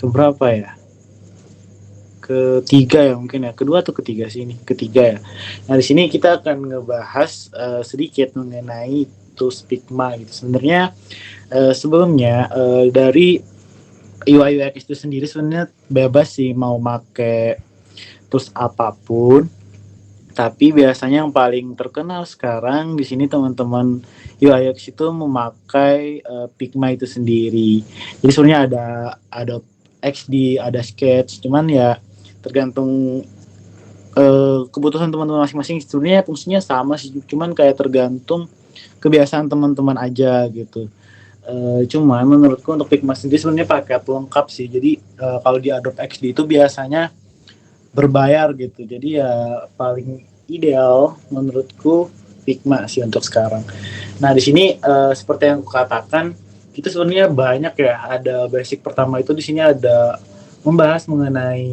keberapa ya? Ketiga ya mungkin ya, kedua atau ketiga sih ini, ketiga ya. Nah di sini kita akan ngebahas sedikit mengenai tools Figma gitu. Sebenarnya sebelumnya dari UI UX itu sendiri sebenarnya bebas sih mau make tools apapun, tapi biasanya yang paling terkenal sekarang di sini teman-teman UI UX itu memakai Figma itu sendiri. Jadi sebenarnya ada XD, ada Sketch, cuman ya tergantung kebutuhan teman-teman masing-masing. Sebenarnya fungsinya sama sih, cuman kayak tergantung kebiasaan teman-teman aja gitu. Cuman menurutku untuk Figma sendiri sebenarnya paket lengkap sih. Jadi kalau di Adobe XD itu biasanya berbayar gitu. Jadi ya paling ideal menurutku Figma sih untuk sekarang. Nah di sini seperti yang aku katakan, kita sebenarnya banyak ya. Ada basic pertama itu di sini ada membahas mengenai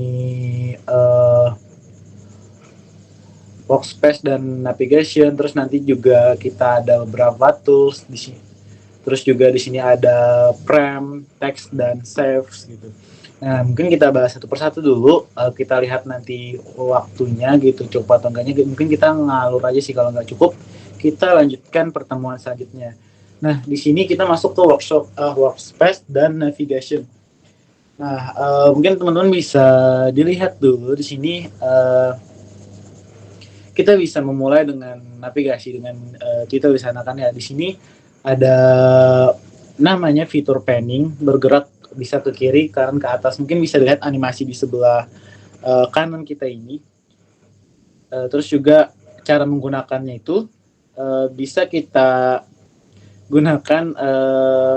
workspace dan navigation. Terus nanti juga kita ada beberapa tools di sini. Terus juga di sini ada prem, text dan saves gitu. Nah, mungkin kita bahas satu persatu dulu. Kita lihat nanti waktunya gitu, cukup atau enggaknya. Mungkin kita ngalur aja sih kalau nggak cukup. Kita lanjutkan pertemuan selanjutnya. Nah, di sini kita masuk ke workspace dan navigation. Nah, mungkin teman-teman bisa dilihat dulu di sini. Kita bisa memulai dengan navigasi dengan kita bisa ya di sini ada namanya fitur panning, bergerak bisa ke kiri, kanan, ke atas. Mungkin bisa lihat animasi di sebelah kanan kita ini. Terus juga cara menggunakannya itu bisa kita gunakan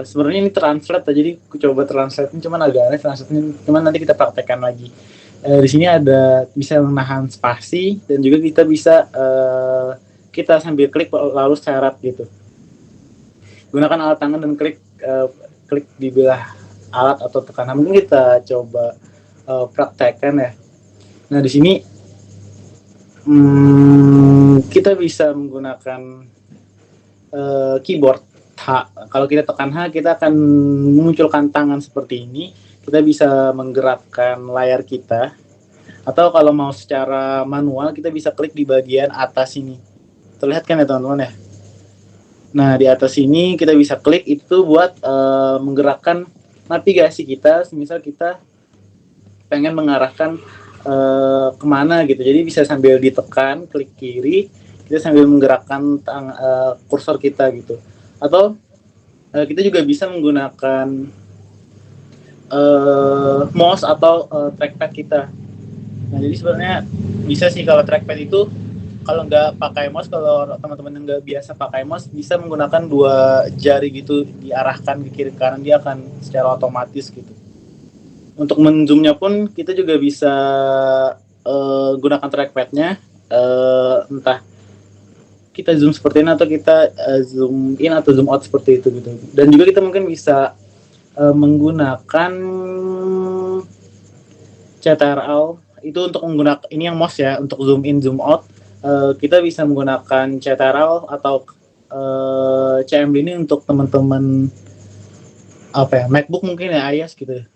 sebenarnya ini translate, jadi aku coba translate, cuman agak aneh translate, cuman nanti kita praktekkan lagi. Di sini ada bisa menahan spasi dan juga kita bisa kita sambil klik lalu seret gitu. Gunakan alat tangan dan klik di belah alat atau tekanan. Mungkin kita coba praktekkan ya. Nah di sini kita bisa menggunakan keyboard H. Kalau kita tekan H, kita akan memunculkan tangan seperti ini. Kita bisa menggerakkan layar kita. Atau kalau mau secara manual, kita bisa klik di bagian atas ini. Terlihat kan ya teman-teman ya? Nah, di atas ini kita bisa klik itu buat menggerakkan navigasi kita. Misal kita pengen mengarahkan kemana gitu. Jadi bisa sambil ditekan, klik kiri, kita sambil menggerakkan kursor kita gitu. Atau kita juga bisa menggunakan mouse atau trackpad kita. Nah, jadi sebenarnya bisa sih kalau trackpad itu, kalau nggak pakai mouse, kalau teman-teman yang nggak biasa pakai mouse, bisa menggunakan dua jari gitu, diarahkan ke kiri kanan, dia akan secara otomatis gitu. Untuk menzoomnya pun kita juga bisa gunakan trackpadnya, entah kita zoom seperti ini atau kita zoom in atau zoom out seperti itu gitu. Dan juga kita mungkin bisa menggunakan CTRL itu untuk menggunakan, ini yang mouse ya, untuk zoom in zoom out. Kita bisa menggunakan CTRL atau CMD ini untuk teman-teman apa ya, MacBook mungkin ya, iOS gitu.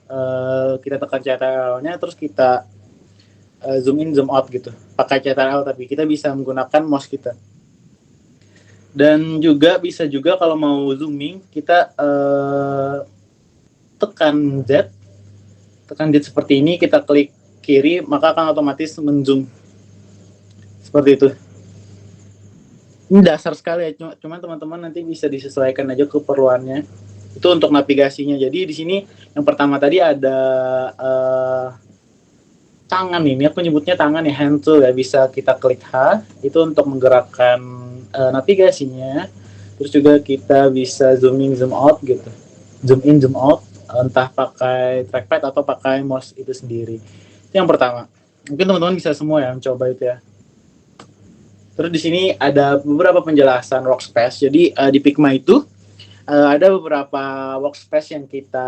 Kita tekan CTRL-nya terus kita zoom in zoom out gitu pakai CTRL, tapi kita bisa menggunakan mouse kita. Dan juga bisa juga kalau mau zooming kita tekan Z seperti ini, kita klik kiri maka akan otomatis menzoom seperti itu. Ini dasar sekali ya, cuman teman-teman nanti bisa disesuaikan aja keperluannya. Itu untuk navigasinya. Jadi di sini yang pertama tadi ada tangan, ini aku nyebutnya tangan ya, hand tool ya, bisa kita klik H itu untuk menggerakkan navigasinya. Terus juga kita bisa zoom in zoom out gitu, zoom in zoom out, entah pakai trackpad atau pakai mouse itu sendiri. Itu yang pertama, mungkin teman-teman bisa semua ya mencoba itu ya. Terus di sini ada beberapa penjelasan workspace. Jadi di Figma itu ada beberapa workspace yang kita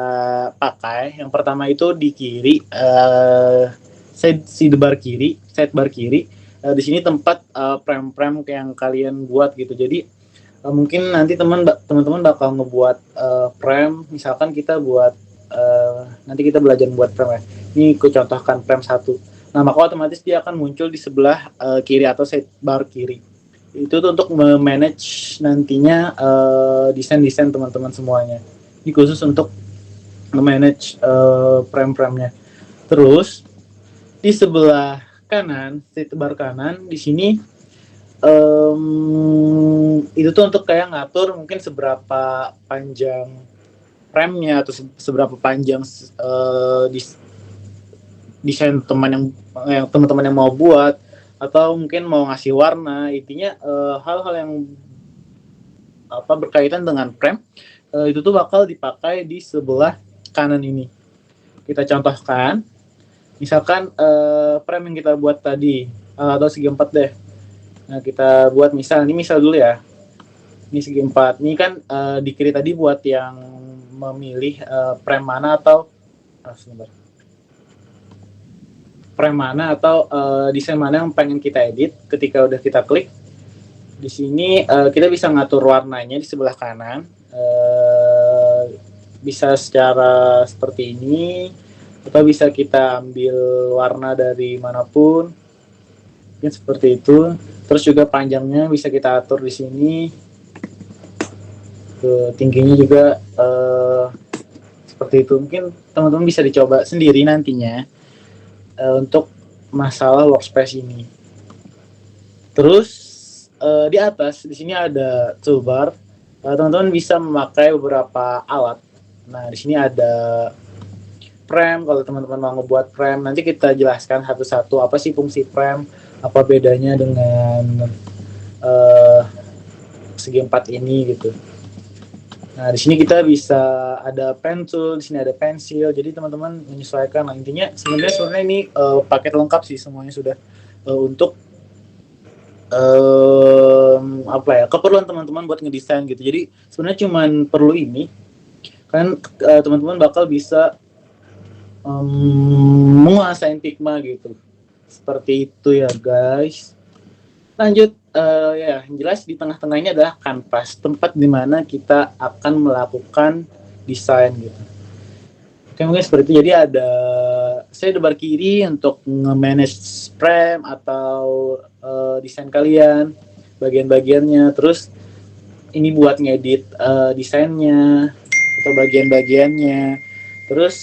pakai. Yang pertama itu di kiri, sidebar kiri. Di sini tempat frame-frame yang kalian buat gitu. Jadi mungkin nanti teman-teman bakal ngebuat frame. Misalkan kita buat nanti kita belajar buat frame ya. Ini aku contohkan frame 1. Nah, maka otomatis dia akan muncul di sebelah kiri atau sidebar kiri. Itu tuh untuk memanage nantinya desain-desain teman-teman semuanya. Ini khusus untuk memanage frame-frame-nya. Terus di sebelah kanan, sidebar kanan di sini itu tuh untuk kayak ngatur mungkin seberapa panjang frame-nya atau seberapa panjang desain yang teman-teman yang mau buat, atau mungkin mau ngasih warna. Intinya hal-hal yang berkaitan dengan frame itu tuh bakal dipakai di sebelah kanan ini. Kita contohkan, misalkan frame yang kita buat tadi atau segi 4 deh. Nah, kita buat misal dulu ya. Ini segi 4. Ini kan di kiri tadi buat yang memilih frame mana atau frame mana atau desain mana yang pengen kita edit. Ketika udah kita klik di sini, kita bisa ngatur warnanya di sebelah kanan. Bisa secara seperti ini, atau bisa kita ambil warna dari manapun, mungkin seperti itu. Terus juga panjangnya bisa kita atur di sini, tingginya juga seperti itu. Mungkin teman-teman bisa dicoba sendiri nantinya untuk masalah workspace ini. Terus di atas di sini ada toolbar. Teman-teman bisa memakai beberapa alat. Nah, di sini ada frame. Kalau teman-teman mau ngebuat frame, nanti kita jelaskan satu-satu apa sih fungsi frame, apa bedanya dengan segi 4 ini gitu. Nah, di sini kita bisa ada pen tool, di sini ada pensil. Jadi teman-teman menyesuaikan. Nah, intinya sebenarnya ini paket lengkap sih semuanya sudah untuk keperluan teman-teman buat ngedesain gitu. Jadi sebenarnya cuman perlu ini kan teman-teman bakal bisa menguasai Figma gitu. Seperti itu ya guys. Lanjut, ya yang jelas di tengah-tengah ini adalah kanvas, tempat dimana kita akan melakukan desain gitu. Oke, mungkin seperti itu. Jadi ada sidebar kiri untuk nge-manage frame atau desain kalian, bagian-bagiannya. Terus ini buat ngedit desainnya atau bagian-bagiannya. Terus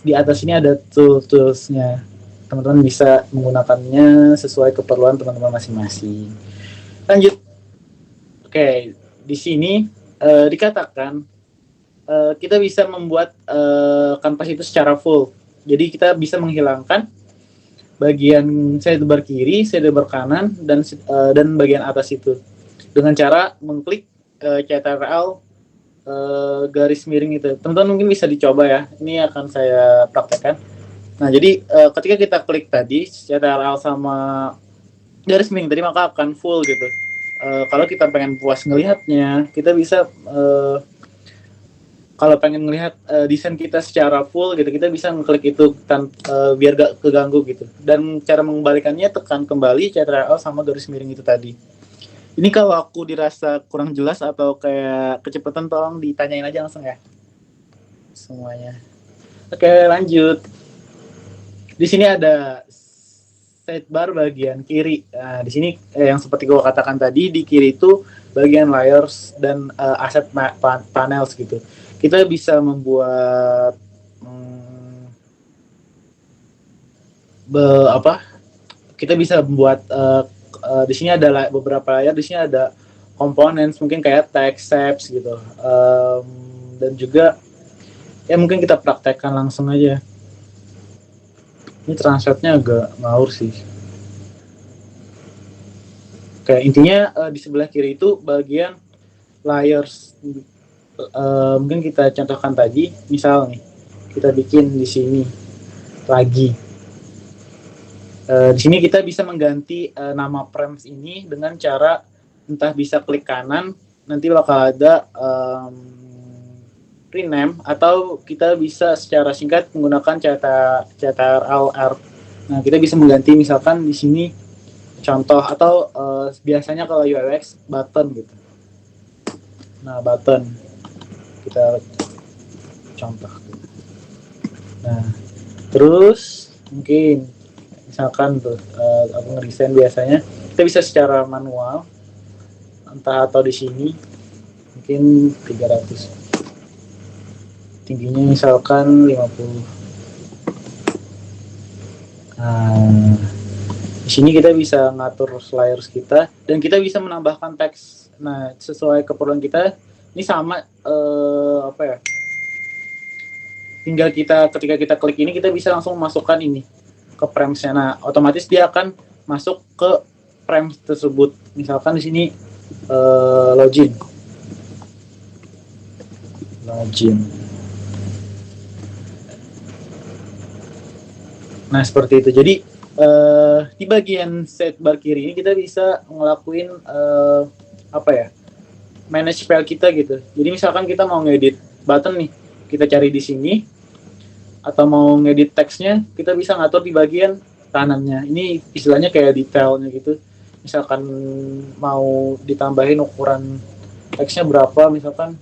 di atas ini ada tools-toolsnya. Teman-teman bisa menggunakannya sesuai keperluan teman-teman masing-masing. Lanjut. Oke, di sini dikatakan kita bisa membuat kanvas itu secara full. Jadi kita bisa menghilangkan bagian sidebar kiri, sidebar kanan, dan bagian atas itu dengan cara mengklik CTRL garis miring itu. Teman-teman mungkin bisa dicoba ya. Ini akan saya praktekkan. Nah, jadi ketika kita klik tadi CTRL sama garis miring tadi, maka akan full gitu. Kalau kita pengen puas ngelihatnya, kita bisa kalau pengen ngelihat desain kita secara full gitu, kita bisa ngeklik itu biar gak keganggu gitu. Dan cara mengembalikannya, tekan kembali CTRL sama garis miring itu tadi. Ini kalau aku dirasa kurang jelas atau kayak kecepatan, tolong ditanyain aja langsung ya semuanya. Oke, lanjut. Di sini ada sidebar bagian kiri. Nah, di sini yang seperti gue katakan tadi, di kiri itu bagian layers dan asset panels gitu. Kita bisa membuat kita bisa membuat di sini ada beberapa layar. Di sini ada komponen mungkin kayak text shapes gitu, dan juga ya mungkin kita praktekkan langsung aja. Ini translate-nya agak ngawur sih. Oke, intinya di sebelah kiri itu bagian layers. Mungkin kita contohkan tadi, misal nih kita bikin di sini lagi. Di sini kita bisa mengganti nama frames ini dengan cara entah bisa klik kanan, nanti bakal ada rename, atau kita bisa secara singkat menggunakan CTRL-R. Nah, kita bisa mengganti misalkan di sini contoh, atau biasanya kalau UX button gitu. Nah, button kita contoh. Nah, terus mungkin misalkan tuh aku ngedesain biasanya kita bisa secara manual, entah atau di sini mungkin 300, tingginya misalkan 50. Nah, di sini kita bisa ngatur layers kita dan kita bisa menambahkan teks. Nah, sesuai keperluan kita. Ini sama apa ya? Tinggal kita ketika kita klik ini kita bisa langsung masukkan ini ke frames-nya. Nah, otomatis dia akan masuk ke frames tersebut. Misalkan di sini login. Login. Nah, seperti itu. Jadi di bagian sidebar kiri ini kita bisa ngelakuin apa ya? Manage file kita gitu. Jadi misalkan kita mau ngedit button nih, kita cari di sini, atau mau ngedit teksnya, kita bisa ngatur di bagian kanannya. Ini istilahnya kayak detailnya gitu. Misalkan mau ditambahin ukuran teksnya berapa, misalkan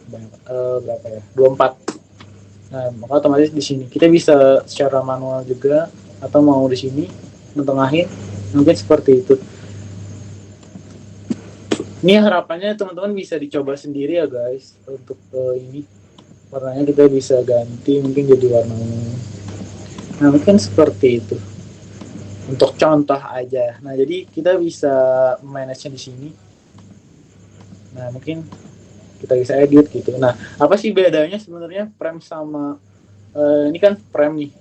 berapa ya? 24. Nah, maka otomatis di sini kita bisa secara manual juga, atau mau di sini mentengahin, mungkin seperti itu. Ini harapannya teman-teman bisa dicoba sendiri ya guys, untuk ini warnanya kita bisa ganti mungkin jadi warna ungu. Nah, mungkin seperti itu untuk contoh aja. Nah, jadi kita bisa manage-nya di sini. Nah, mungkin kita bisa edit gitu. Nah, apa sih bedanya sebenarnya frame sama ini kan frame nih.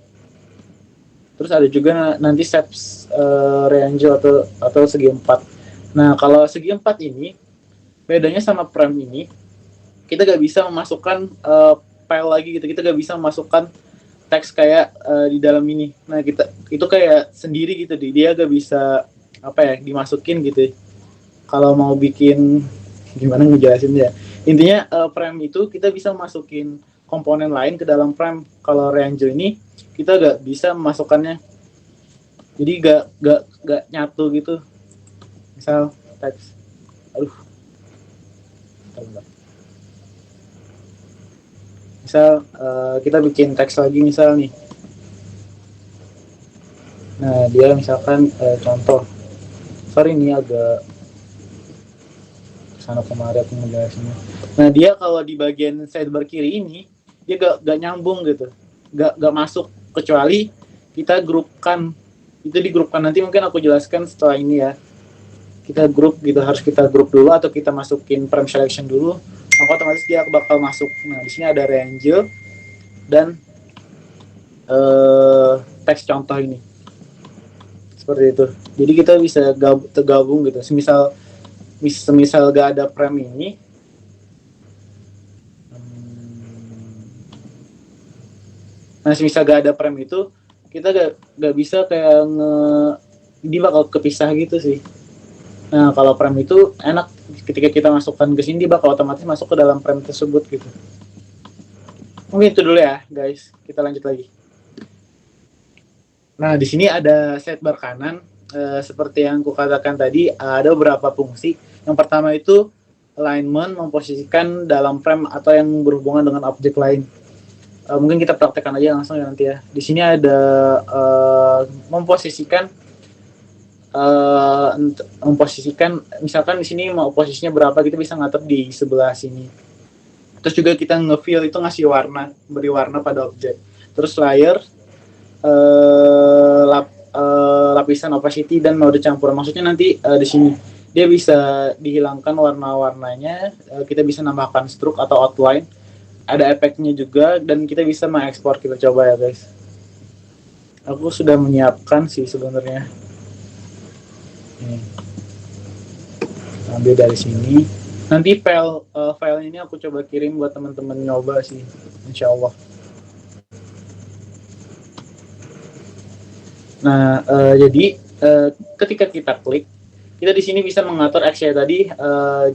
Terus ada juga nanti steps range atau segi empat. Nah, kalau segi empat ini bedanya sama frame ini, kita gak bisa memasukkan file lagi gitu. Kita gak bisa memasukkan teks kayak di dalam ini. Nah, kita itu kayak sendiri gitu, dia gak bisa apa ya dimasukin gitu. Kalau mau bikin gimana ngejelasin ya. Intinya frame itu kita bisa masukin komponen lain ke dalam frame. Kalau Ranger ini kita gak bisa memasukkannya. Jadi gak nyatu gitu. Misal teks. Aduh. Misal kita bikin teks lagi misal nih. Nah, dia misalkan contoh. Sorry ini agak sana kemarin aku ngejelasinnya. Nah, dia kalau di bagian sidebar kiri ini dia gak nyambung gitu. Gak masuk kecuali kita grupkan. Itu digrupkan, nanti mungkin aku jelaskan setelah ini ya. Kita grup gitu, harus kita grup dulu atau kita masukin frame selection dulu. Maka otomatis dia bakal masuk. Nah, di sini ada range dan teks contoh ini. Seperti itu. Jadi kita bisa tergabung gitu. Semisal gak ada frame ini, nah semisal gak ada frame itu, kita gak bisa kayak ini bakal kepisah gitu sih. Nah, kalau frame itu enak, ketika kita masukkan ke sini dia bakal otomatis masuk ke dalam frame tersebut gitu. Mungkin itu dulu ya guys, kita lanjut lagi. Nah, di sini ada sidebar kanan. Seperti yang aku katakan tadi, ada beberapa fungsi. Yang pertama itu alignment, memposisikan dalam frame atau yang berhubungan dengan objek lain. Mungkin kita praktekkan aja langsung ya nanti ya. Di sini ada memposisikan misalkan di sini mau posisinya berapa, kita bisa ngatur di sebelah sini. Terus juga kita nge-fill itu ngasih warna, beri warna pada objek. Terus layer, lapisan opacity dan mode campuran. Maksudnya nanti di sini dia bisa dihilangkan warna-warnanya, kita bisa nambahkan stroke atau outline, ada efeknya juga, dan kita bisa mengekspor. Kita coba ya guys. Aku sudah menyiapkan sih sebenarnya. Ambil dari sini. Nanti file ini aku coba kirim buat teman-teman nyoba sih, insya Allah. Nah, jadi ketika kita klik, kita di sini bisa mengatur X-nya tadi,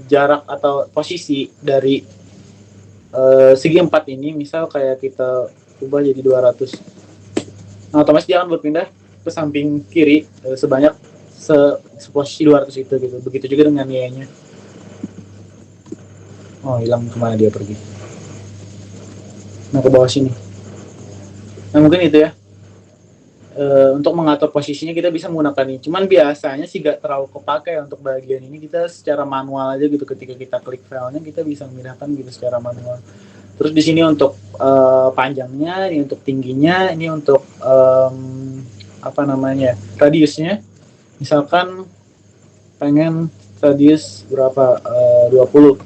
jarak atau posisi dari segi 4 ini. Misal kayak kita ubah jadi 200. Nah, otomatis dia akan berpindah ke samping kiri sebanyak seposisi 200 itu gitu. Begitu juga dengan Y-nya. Oh, hilang, kemana dia pergi? Nah, ke bawah sini. Nah mungkin itu ya. Untuk mengatur posisinya kita bisa menggunakan ini. Cuman biasanya sih gak terlalu kepake untuk bagian ini, kita secara manual aja gitu. Ketika kita klik filenya kita bisa memindahkan gitu secara manual. Terus di sini untuk panjangnya, ini untuk tingginya, ini untuk apa namanya radiusnya. Misalkan pengen radius berapa, 20.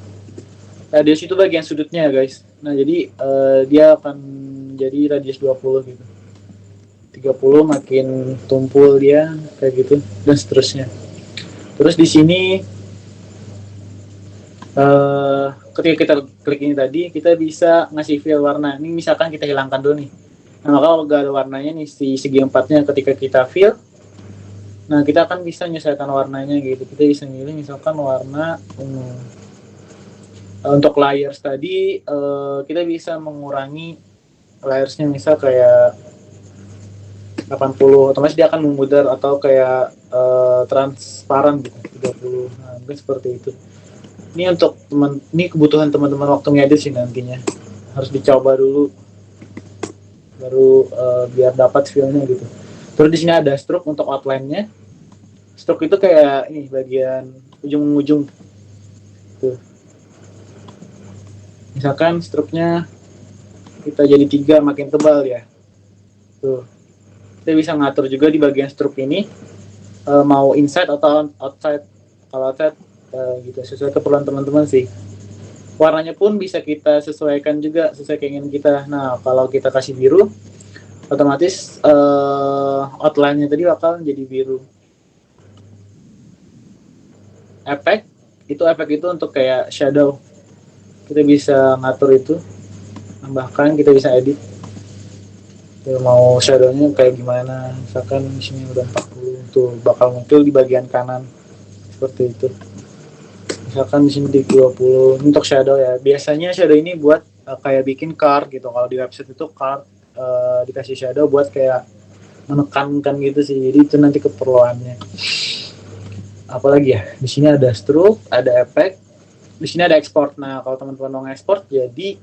Radius itu bagian sudutnya ya guys. Nah jadi dia akan jadi radius 20 gitu. 30 makin tumpul dia kayak gitu dan seterusnya. Terus di sini ketika kita klik ini tadi kita bisa ngasih fill warna. Ini misalkan kita hilangkan dulu nih. Nah maka kalau gak ada warnanya nih si segi empatnya, ketika kita fill, nah kita akan bisa menyesuaikan warnanya gitu. Kita bisa milih misalkan warna ungu. Untuk layers tadi kita bisa mengurangi layersnya, misal kayak 80, otomatis dia akan memudar, atau kayak transparan gitu 30. Nah mungkin seperti itu. Ini untuk ini kebutuhan teman-teman waktu ngedit sih, nantinya harus dicoba dulu baru biar dapat feelnya gitu. Terus di sini ada stroke untuk outline-nya. Stroke itu kayak ini bagian ujung-ujung tuh. Misalkan stroke-nya kita jadi 3 makin tebal ya. Tuh. Kita bisa ngatur juga di bagian stroke ini mau inside atau outside. Kalau outside gitu sesuai keperluan teman-teman sih. Warnanya pun bisa kita sesuaikan juga sesuai keinginan kita. Nah, kalau kita kasih biru, otomatis outline-nya tadi bakal jadi biru. Efek itu untuk kayak shadow. Kita bisa ngatur itu, tambahkan, kita bisa edit. Kita mau shadownya kayak gimana, misalkan di sini udah 40 tuh bakal muncul di bagian kanan seperti itu. Misalkan di sini di 20 untuk shadow ya. Biasanya shadow ini buat kayak bikin card gitu. Kalau di website itu card dikasih shadow buat kayak menekankan gitu sih. Jadi itu nanti keperluannya. Apalagi ya? Di sini ada stroke, ada efek. Di sini ada export. Nah, kalau teman-teman mau export jadi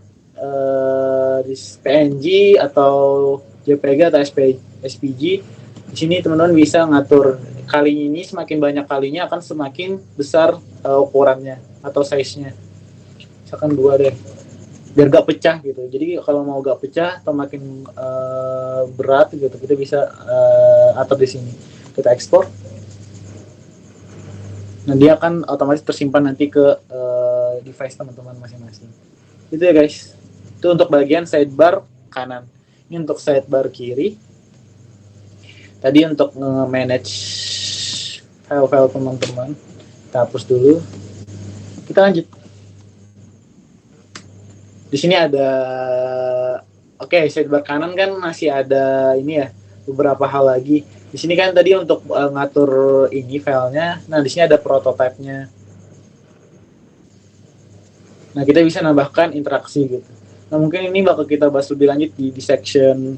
di PNG atau JPG atau SPG, di sini teman-teman bisa ngatur kalinya ini, semakin banyak kalinya akan semakin besar ukurannya atau size-nya. Misalkan 2 deh, biar gak pecah gitu. Jadi kalau mau gak pecah atau makin berat gitu, kita bisa atur di sini. Kita ekspor. Nah dia akan otomatis tersimpan nanti ke device teman-teman masing-masing. Itu ya guys. Itu untuk bagian sidebar kanan. Ini untuk sidebar kiri. Tadi untuk manage file-file teman-teman. Kita hapus dulu. Kita lanjut. Di sini ada sidebar kanan kan masih ada ini ya, beberapa hal lagi. Di sini kan tadi untuk ngatur ini filenya. Nah, di sini ada prototype-nya. Nah, kita bisa nambahkan interaksi gitu. Nah, mungkin ini bakal kita bahas lebih lanjut di section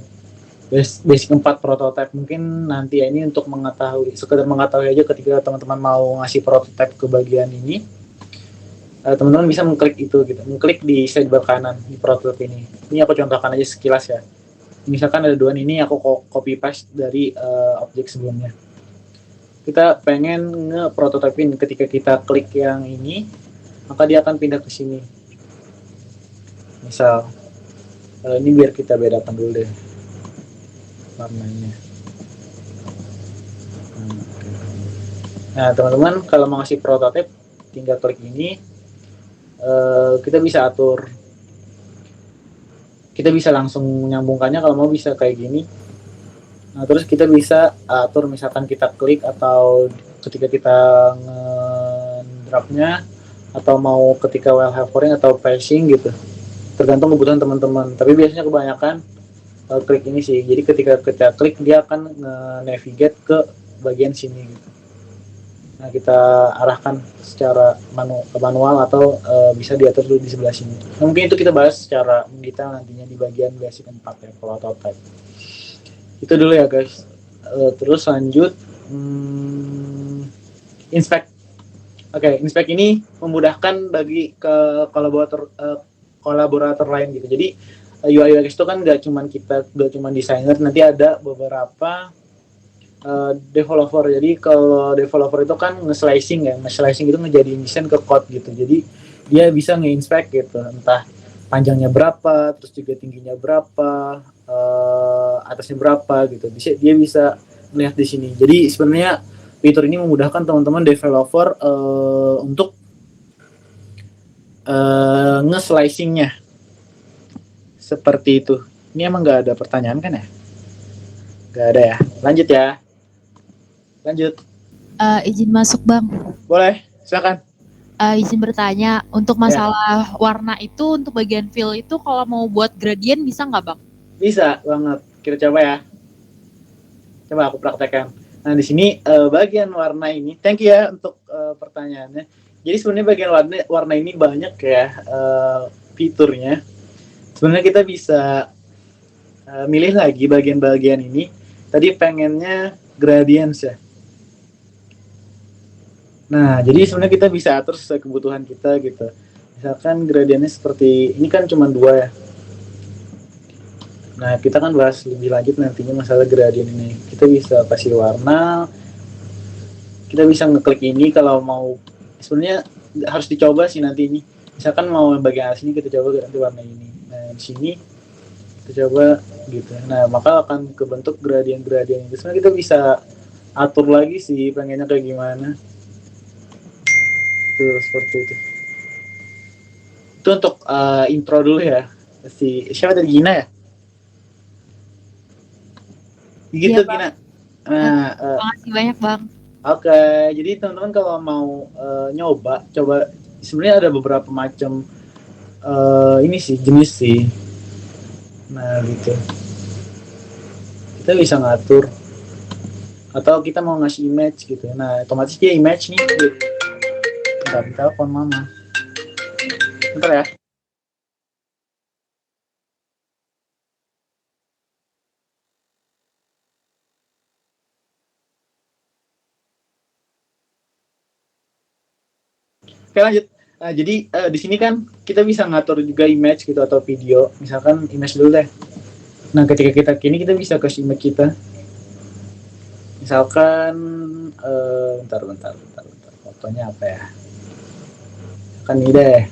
basic 4 prototype. Mungkin nanti ya, ini untuk sekedar mengetahui aja ketika teman-teman mau ngasih prototype ke bagian ini. Teman-teman bisa mengklik itu gitu, mengklik di sidebar kanan di prototype ini. Ini aku contohkan aja sekilas ya. Misalkan ada 2 ini aku copy paste dari objek sebelumnya. Kita pengen nge-prototypein, ketika kita klik yang ini, maka dia akan pindah ke sini. Misal ini biar kita bedakan dulu deh warnanya. Nah teman-teman kalau mau ngasih prototype tinggal klik ini. Kita bisa atur, kita bisa langsung menyambungkannya kalau mau, bisa kayak gini. Nah terus kita bisa atur, misalkan kita klik atau ketika kita nge-dragnya, atau mau ketika while hovering atau pacing gitu, tergantung kebutuhan teman-teman. Tapi biasanya kebanyakan klik ini sih, jadi ketika kita klik dia akan navigate ke bagian sini gitu. Nah kita arahkan secara manual atau bisa diatur dulu di sebelah sini. Nah, mungkin itu kita bahas secara detail nantinya di bagian basic 4 ya, prototype. Itu dulu ya guys. Terus lanjut inspect. Inspect ini memudahkan bagi ke kolaborator lain gitu. Jadi UI UX itu kan nggak cuman desainer, nanti ada beberapa developer. Jadi kalau developer itu kan nge-slicing ya, nge-slicing itu ngejadiin desain ke code gitu. Jadi dia bisa nge-inspect gitu, entah panjangnya berapa, terus juga tingginya berapa, atasnya berapa gitu. Dia bisa melihat di sini. Jadi sebenarnya fitur ini memudahkan teman-teman developer untuk nge-slicingnya seperti itu. Ini emang nggak ada pertanyaan kan ya? Nggak ada ya. Lanjut ya. Lanjut. Izin masuk Bang. Boleh, silakan. Izin bertanya, untuk masalah warna itu, untuk bagian fill itu kalau mau buat gradient bisa nggak Bang? Bisa banget. Kita coba ya. Coba aku praktekkan. Nah, di sini bagian warna ini, thank you ya untuk pertanyaannya. Jadi sebenarnya bagian warna ini banyak ya fiturnya. Sebenarnya kita bisa milih lagi bagian-bagian ini. Tadi pengennya gradients ya. Nah, jadi sebenarnya kita bisa atur sesuai kebutuhan kita gitu. Misalkan gradiennya seperti ini kan cuma 2 ya. Nah, kita kan bahas lebih lanjut nantinya masalah gradien ini. Kita bisa kasih warna, kita bisa ngeklik ini kalau mau. Sebenarnya harus dicoba sih nanti ini. Misalkan mau bagian atas ini, kita coba ganti warna ini. Nah, di sini kita coba gitu. Nah, maka akan kebentuk gradien-gradien itu. Sebenarnya kita bisa atur lagi sih pengennya kayak gimana. Tuh, seperti itu. Itu untuk intro dulu ya. Siapa tadi, Gina ya? Gitu, ya, Gina. Nah, makasih banyak Bang. Oke, jadi teman-teman kalau mau coba sebenarnya ada beberapa macam ini sih jenis sih. Nah, gitu. Kita bisa ngatur atau kita mau ngasih image gitu. Nah, otomatis dia image nih. Bentar, telepon mama. Bentar ya. Oke, lanjut. Nah, jadi di sini kan kita bisa ngatur juga image gitu atau video. Misalkan image dulu deh. Nah, ketika kita bisa kasih image kita. Misalkan bentar. Fotonya apa ya? Kan ini deh.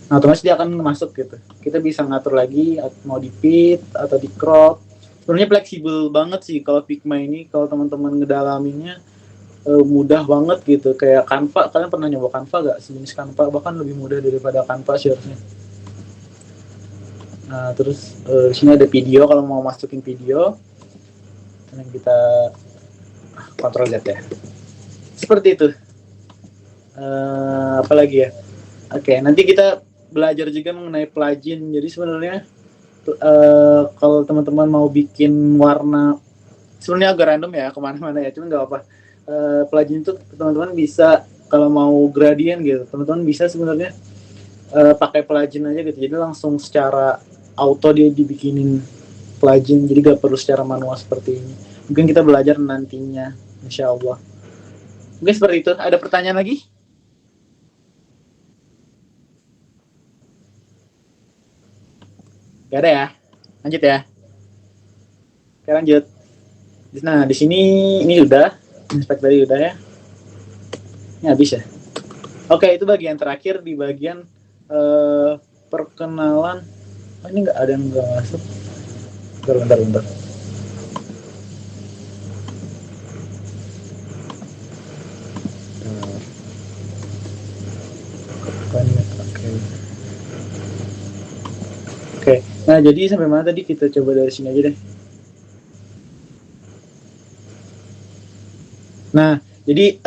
Nah, otomatis dia akan masuk gitu. Kita bisa ngatur lagi mau di fit atau di crop. Sebenarnya fleksibel banget sih kalau Figma ini. Kalau teman-teman ngedalaminnya mudah banget gitu. Kayak Canva, kalian pernah nyoba Canva gak? Sejenis Canva bahkan lebih mudah daripada Canva seharusnya. Nah, terus di sini ada video kalau mau masukin video. Dan kita Ctrl Z ya. Seperti itu. Apalagi ya? Oke, nanti kita belajar juga mengenai plugin. Jadi sebenarnya kalau teman-teman mau bikin warna, sebenarnya agak random ya kemana-mana ya, cuman nggak apa. Plugin itu teman-teman bisa kalau mau gradient gitu, teman-teman bisa sebenarnya pakai plugin aja gitu. Jadi langsung secara auto dia dibikinin plugin, jadi nggak perlu secara manual seperti ini. Mungkin kita belajar nantinya, insya Allah. Mungkin seperti itu. Ada pertanyaan lagi? Gak ada ya. Lanjut ya. Oke, lanjut. Nah, di sini ini udah inspect tadi udah ya. Ini habis ya. Oke, itu bagian terakhir di bagian perkenalan. Oh, ini nggak ada yang nggak masuk. Bentar. Oke. Nah, jadi sampai mana tadi, kita coba dari sini aja deh. Nah, jadi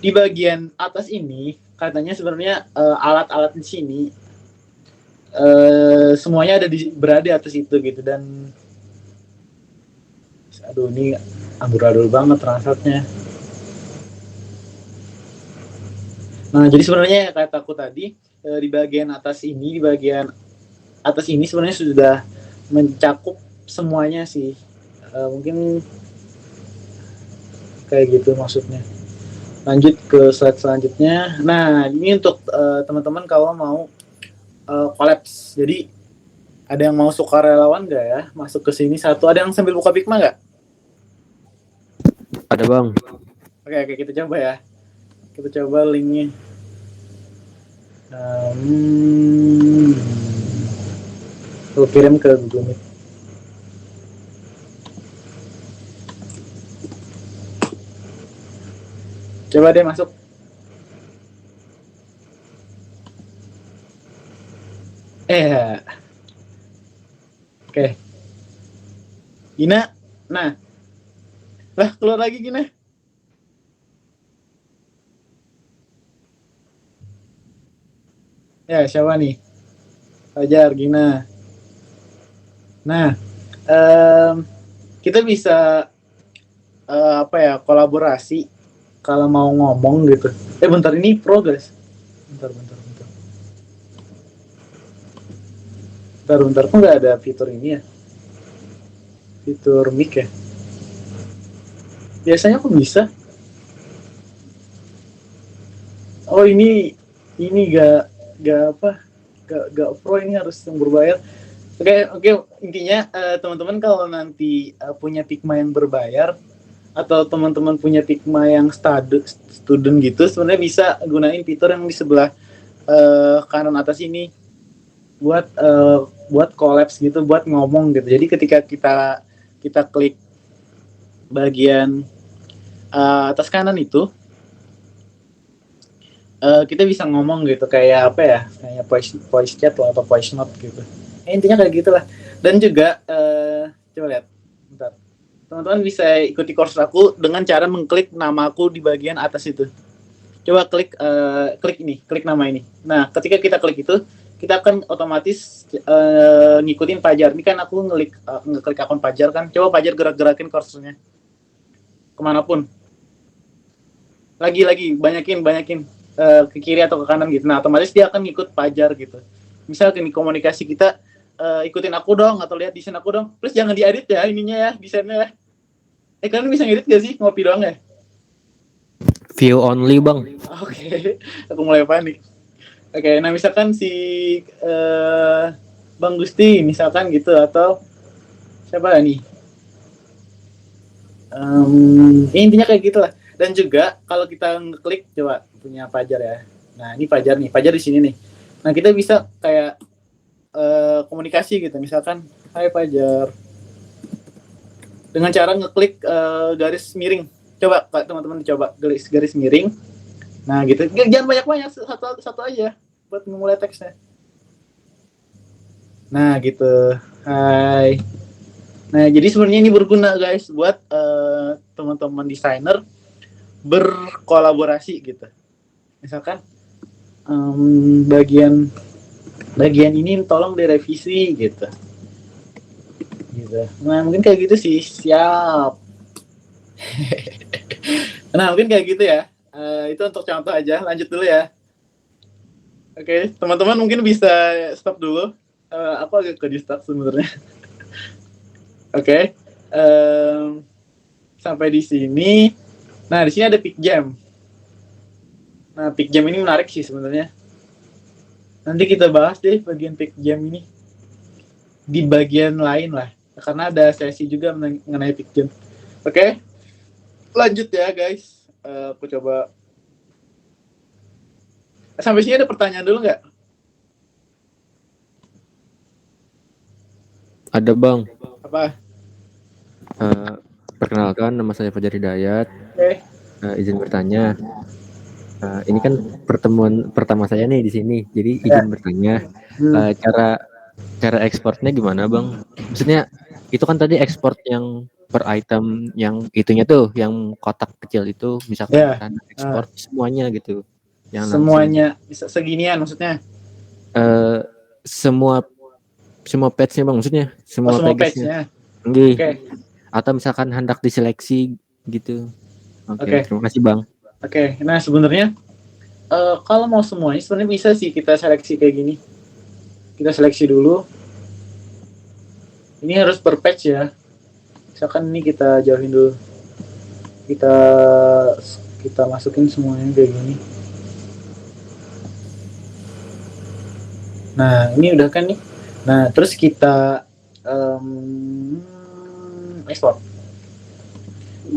di bagian atas ini katanya sebenarnya alat-alat di sini semuanya berada di atas itu gitu. Dan aduh, ini amburadul banget translate-nya. Nah, jadi sebenarnya kataku tadi di bagian atas ini sebenarnya sudah mencakup semuanya sih. Mungkin kayak gitu maksudnya. Lanjut ke slide selanjutnya. Nah, ini untuk teman-teman kalau mau collapse. Jadi ada yang mau sukarelawan nggak ya masuk ke sini satu? Ada yang sambil buka Figma nggak? Ada bang. Oke, kita coba ya. Kita coba linknya. Aku kirim ke Google Meet. Coba deh masuk. Oke. Gina, nah, lah keluar lagi Gina. Ya, siapa nih? Fajar, Gina. Nah, kita bisa kolaborasi kalau mau ngomong gitu. Bentar, ini progress. Bentar. Kok nggak ada fitur ini ya? Fitur mic ya? Biasanya kok bisa? Oh ini gak pro, ini harus yang berbayar. Oke, intinya teman-teman kalau nanti punya Figma yang berbayar atau teman-teman punya Figma yang student gitu, sebenarnya bisa gunain fitur yang di sebelah kanan atas ini buat collapse gitu, buat ngomong gitu. Jadi ketika kita klik bagian atas kanan itu, kita bisa ngomong gitu, kayak apa ya, kayak voice chat atau voice note gitu. Intinya kayak gitulah. Dan juga coba lihat, bentar. Teman-teman bisa ikuti course aku dengan cara mengklik namaku di bagian atas itu. Coba klik nama ini. Nah, ketika kita klik itu, kita akan otomatis ngikutin Fajar. Ini kan aku ngeklik akun Fajar kan. Coba Fajar gerak-gerakin kursornya kemanapun. Lagi banyakin ke kiri atau ke kanan gitu. Nah, otomatis dia akan ngikut Fajar gitu. Misal ini komunikasi kita, ikutin aku dong atau lihat desain aku dong. Terus jangan diedit ya ininya ya, desainnya ya. Kalian bisa ngedit gak sih? Ngopi doang ya? View only bang. Oke. Aku mulai panik. Oke, nah misalkan si Bang Gusti misalkan gitu, atau siapa nih? Intinya kayak gitulah. Dan juga kalau kita ngeklik, coba punya Fajar ya. Nah ini Fajar nih, Fajar di sini nih. Nah kita bisa kayak komunikasi gitu, misalkan Hai Fajar, dengan cara ngeklik garis miring. Coba teman-teman coba garis miring. Nah gitu, jangan banyak-banyak, satu aja buat memulai teksnya. Nah gitu, hai. Nah jadi sebenarnya ini berguna guys buat teman-teman desainer berkolaborasi gitu. Misalkan bagian ini tolong direvisi gitu. Nah mungkin kayak gitu sih, siap. Nah mungkin kayak gitu ya. Itu untuk contoh aja. Lanjut dulu ya. Oke, teman-teman mungkin bisa stop dulu. Aku agak ke distract sebenarnya. Oke, sampai di sini. Nah di sini ada PicJam. Nah PicJam ini menarik sih sebenarnya. Nanti kita bahas deh bagian PicJam ini di bagian lain lah, karena ada sesi juga mengenai PicJam. Oke, lanjut ya guys. Aku coba. Sampai sini ada pertanyaan dulu nggak? Ada bang. Apa? Perkenalkan, nama saya Fajar Hidayat. Oke. Izin bertanya. Ini kan pertemuan pertama saya nih di sini, jadi izin bertanya. Cara ekspornya gimana bang? Maksudnya itu kan tadi ekspor yang per item, yang itunya tuh, yang kotak kecil itu, misalkan ekspor semuanya gitu. Yang semuanya bisa seginian maksudnya? Semua page-nya bang, maksudnya semua page-nya. Oke. Atau misalkan hendak diseleksi gitu. Oke. Terima kasih bang. Oke. Nah sebenarnya kalau mau semuanya sebenarnya bisa sih kita seleksi kayak gini. Kita seleksi dulu. Ini harus per page ya. Misalkan ini kita jauhin dulu. Kita kita masukin semuanya kayak gini. Nah ini udah kan nih. Nah terus kita export.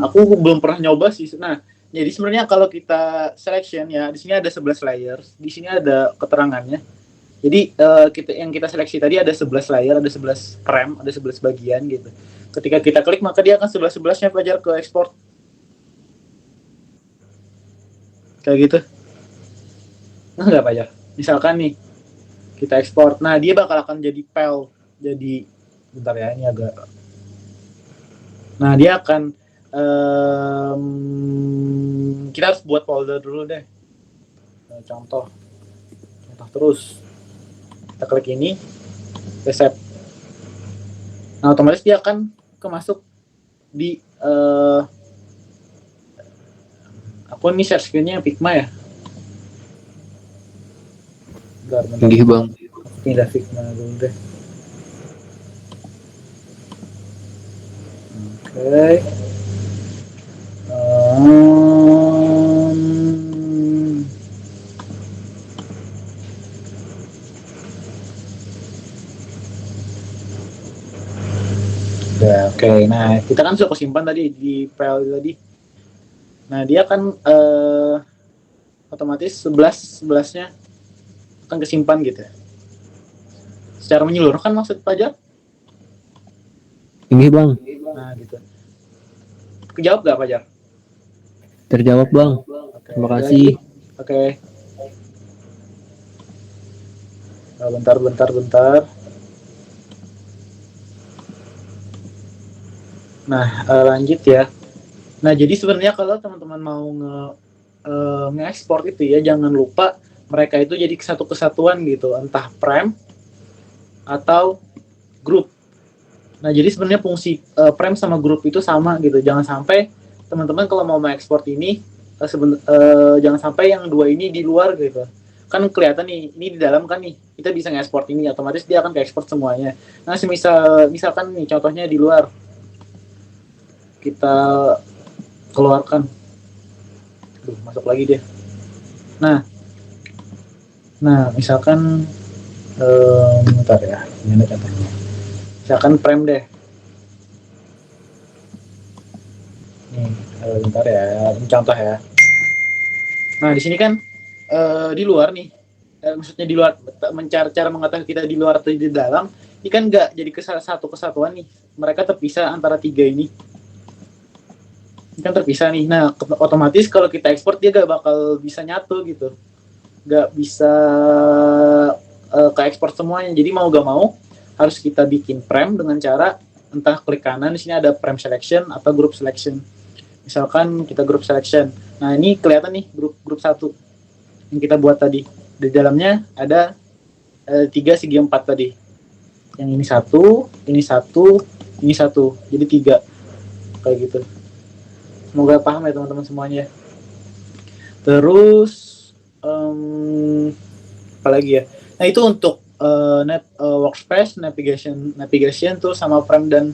Aku belum pernah nyoba sih. Nah jadi sebenarnya kalau kita selection ya, di sini ada 11 layers, di sini ada keterangannya. Jadi yang kita seleksi tadi ada 11 layer, ada 11 frame, ada 11 bagian gitu. Ketika kita klik maka dia akan 11-11-nya Fajar ke export. Kayak gitu. Nah, enggak Fajar. Misalkan nih kita ekspor. Nah, dia bakal akan jadi file. Jadi bentar ya, ini agak. Nah, dia akan kita harus buat folder dulu deh. Nah, contoh terus. Kita klik ini, reset. Nah, otomatis dia akan kemasuk di aku ini share screen-nya Figma ya. Bentar. Tinggi bang. Pindah Figma dulu deh. Oke. Ya, oke. Nah, kita kan sudah kesimpan tadi di file tadi. Nah, dia kan otomatis 11-11-nya akan kesimpan gitu ya. Secara menyeluruh kan maksud Fajar? Tinggi bang. Nah, gitu. Kejawab gak Fajar? Terjawab bang. Oke, Terima kasih. Oke. Nah, bentar. Nah, lanjut ya. Nah, jadi sebenarnya kalau teman-teman mau nge-export itu ya, jangan lupa mereka itu jadi satu kesatuan gitu, entah frame atau grup. Nah, jadi sebenarnya fungsi frame sama grup itu sama gitu. Jangan sampai teman-teman kalau mau ekspor ini jangan sampai yang dua ini di luar gitu. Kan kelihatan nih, ini di dalam kan nih, kita bisa nge-export ini, otomatis dia akan ke-export semuanya. Nah, misalkan nih contohnya di luar, kita keluarkan. Masuk lagi dia. Nah, misalkan bentar ya, ini contohnya. Misalkan frame deh. Nih, bentar ya, ini contoh ya. Nah, di sini kan di luar nih, maksudnya di luar, cara mengatakan kita di luar atau di dalam, ini kan nggak jadi satu kesatuan nih. Mereka terpisah antara tiga ini. Ini kan terpisah nih. Nah, otomatis kalau kita ekspor dia gak bakal bisa nyatu gitu. Gak bisa ke ekspor semuanya. Jadi mau gak mau harus kita bikin frame dengan cara entah klik kanan, di sini ada frame selection atau group selection. Misalkan kita group selection. Nah, ini kelihatan nih grup 1 yang kita buat tadi. Di dalamnya ada 3 segi 4 tadi. Yang ini 1, ini 1, ini 1. Jadi 3. Kayak gitu. Semoga paham ya teman-teman semuanya. Terus apa lagi ya? Nah, itu untuk workspace, navigation tuh sama frame dan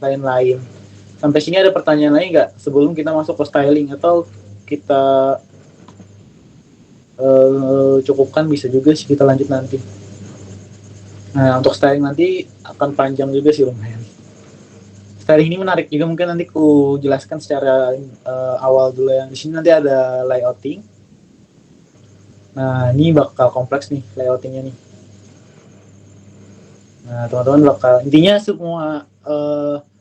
lain-lain. Sampai sini ada pertanyaan lain nggak sebelum kita masuk ke styling, atau kita cukupkan? Bisa juga sih kita lanjut nanti. Nah, untuk styling nanti akan panjang juga sih lumayan. Styling ini menarik juga, mungkin nanti ku jelaskan secara awal dulu ya. Di sini nanti ada layouting. Nah, ini bakal kompleks nih layoutingnya nih. Nah, teman-teman bakal intinya semua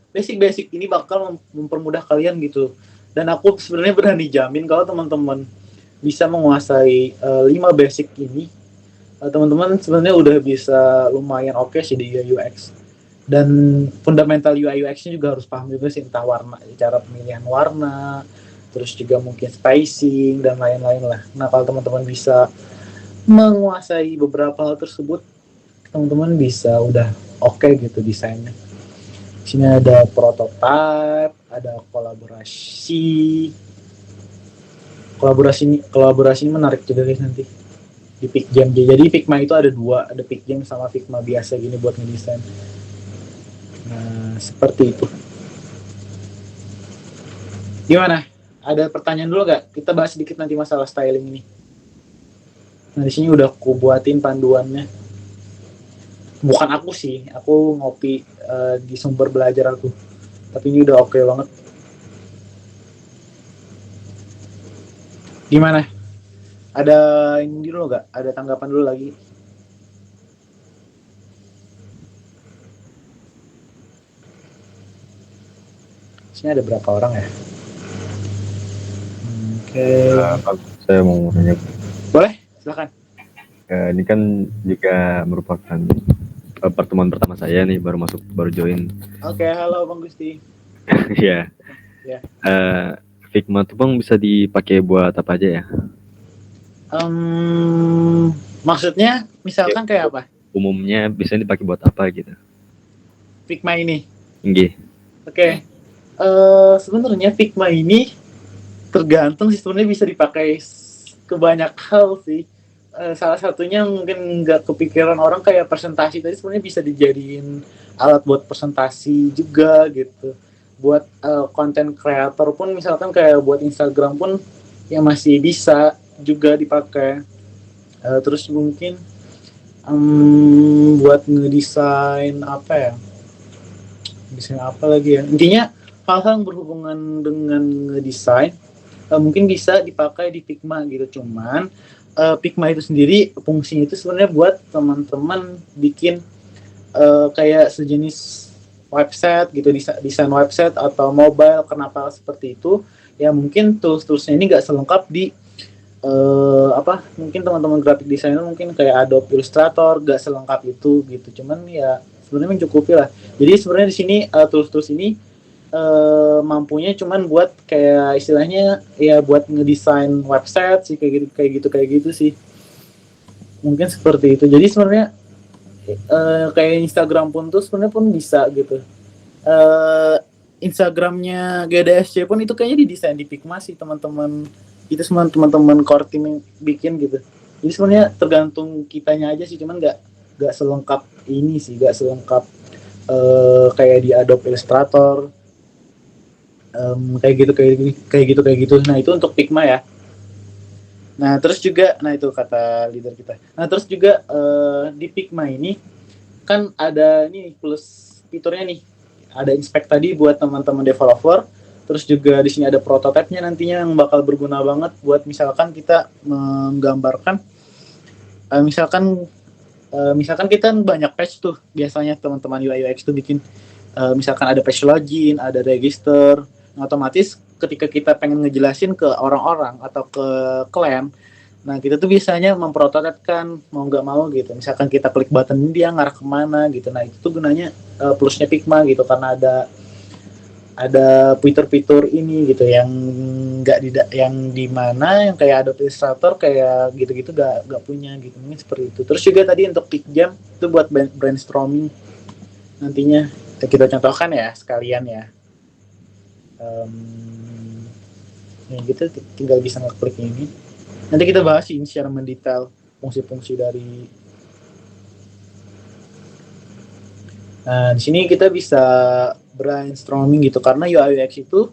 basic ini bakal mempermudah kalian gitu. Dan aku sebenarnya berani jamin kalau teman-teman bisa menguasai 5 basic ini, teman-teman sebenarnya udah bisa lumayan oke sih di UI UX. Dan fundamental UI UX-nya juga harus paham juga sih, entah warna, cara pemilihan warna, terus juga mungkin spacing dan lain-lain lah. Nah, kalau teman-teman bisa menguasai beberapa hal tersebut, teman-teman bisa udah oke gitu desainnya. Di sini ada prototype, ada kolaborasi. Kolaborasi ini menarik juga guys nanti di PicJam. Jadi Figma itu ada 2, ada PicJam sama Figma biasa gini buat ngedesain. Nah, seperti itu. Gimana? Ada pertanyaan dulu nggak? Kita bahas sedikit nanti masalah styling ini. Nah di sini udah aku buatin panduannya. Bukan aku sih, aku ngopi di sumber belajar aku. Tapi ini udah oke banget. Gimana? Ada ini dulu nggak? Ada tanggapan dulu lagi? Sini ada berapa orang ya? Oke. Saya mau nanya, Boleh, silakan. ini kan juga merupakan pertemuan pertama saya nih, baru join. Oke, halo Bang Gusti. Ya. Ya. Figma tuh Bang bisa dipakai buat apa aja ya? Maksudnya misalkan kayak apa? Umumnya bisa dipakai buat apa gitu? Figma ini. Nggih. Oke. Sebenarnya Figma ini tergantung sih, sebenarnya bisa dipakai ke banyak hal sih. Salah satunya mungkin nggak kepikiran orang kayak presentasi tadi, sebenarnya bisa dijadiin alat buat presentasi juga gitu. Buat konten kreator pun misalkan kayak buat Instagram pun ya masih bisa juga dipakai. Terus mungkin buat ngedesain apa ya? Desain apa lagi ya? Intinya hal-hal yang berhubungan dengan ngedesain mungkin bisa dipakai di Figma gitu. Cuman Figma itu sendiri fungsinya itu sebenarnya buat teman-teman bikin kayak sejenis website gitu, desain website atau mobile. Kenapa seperti itu? Ya mungkin tools-toolsnya ini nggak selengkap di mungkin teman-teman graphic designer mungkin kayak Adobe Illustrator gak selengkap itu gitu. Cuman ya sebenarnya mencukupi lah. Jadi sebenarnya di sini tools-tools ini mampunya cuman buat kayak istilahnya ya buat ngedesain website sih, kayak gitu sih. Mungkin seperti itu. Jadi sebenarnya kayak Instagram pun tuh sebenarnya pun bisa gitu. Instagramnya GDSC pun itu kayaknya didesain di Figma sih teman-teman. Itu semua teman-teman core team yang bikin gitu. Jadi sebenarnya tergantung kitanya aja sih, cuman nggak selengkap ini sih, nggak selengkap kayak di Adobe Illustrator, kayak gitu. Nah itu untuk Figma ya. Nah terus juga, nah itu kata leader kita. Nah terus juga di Figma ini kan ada nih plus fiturnya nih, ada inspect tadi buat teman-teman developer. Terus juga di sini ada prototipe-nya nantinya yang bakal berguna banget buat misalkan kita menggambarkan misalkan kita banyak page tuh, biasanya teman-teman UI UX tuh bikin misalkan ada page login, ada register, otomatis ketika kita pengen ngejelasin ke orang-orang atau ke klien, nah kita tuh biasanya memprototipkan mau nggak mau gitu, misalkan kita klik button dia ngarah kemana gitu. Nah itu tuh gunanya plusnya Figma gitu, karena ada fitur-fitur ini gitu yang yang di mana yang kayak Adobe Illustrator kayak gitu-gitu gak punya gitu. Ini seperti itu. Terus juga tadi untuk Picjam itu buat brainstorming nantinya kita contohkan ya sekalian ya. Ya gitu, tinggal bisa ngeklik ini. Nanti kita bahas ini secara mendetail fungsi-fungsi dari. Nah, di sini kita bisa brainstorming gitu, karena UI UX itu